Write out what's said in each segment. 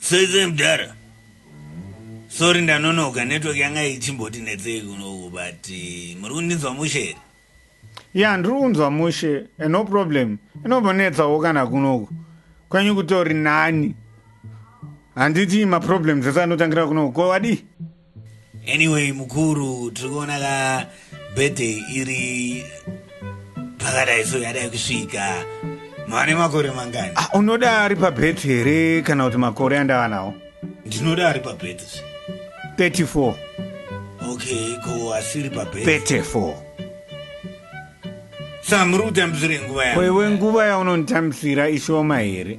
Seze mdara. Sorry ndanonoka network yanga ichimboti netsei kunoku but muri kundinzwa mushe here? Ya ndiri kunzwa mushe, no problem. Inombonetsawo kana kunoku. Kwenyu kutori nani? Handiti maproblems ese anotangira kunoku. Ko wadi? Anyway, mukuru tiri kuona ka birthday iri pakadai so yadai kusvika. Mane makore mangani? Unoda ari pabirthday here kana kuti makore andava nawo? Ndinoda ari pabirthday. 34. Okay, ko asiri pabirthday. 34. Saka muri kutambisire nguva yangu? Wewe nguva yaunonditambisira ishoma here.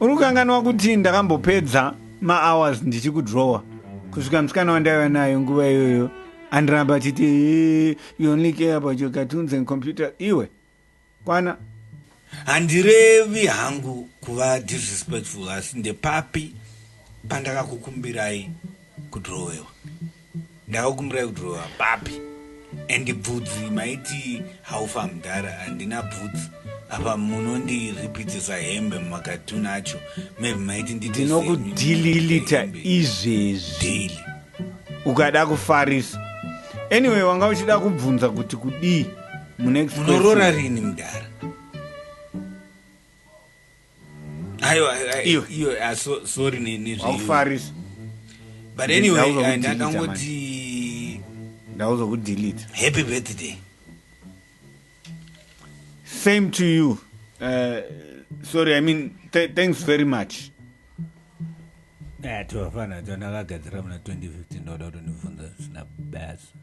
Uri kukanganwa kuti ndakambopedza ma-hours ndichikudrowa kusvika musikana wandaiva nayo nguva iyoyo andiramba achiti you only care about your cartoons and computer. Iwe kwana handirevi hangu kuva disrespectful asi ndepapi pandakakukumbirai kudrowewa. Ndakakukumbirai kudrowewa papi? And bvudzi maiti haufa mudhara handina bvudzi apa munondiripitisa hembe mumakatuni acho maybe maiti ndinokudhililita izvezvi ukada kufarisa. Anyway, wanga uchida kubvunza kuti kudii munext question. Munorora rini mudhara? Aiwa, sorry nezviufarisa. But anyway, ndakangoti ndauzokudelete. Happy birthday. Same to you. Sorry, I mean, thanks very much. Tuwafana, tunakagadzira muna 2015 ndoda kuti ndibvunza zvina basa.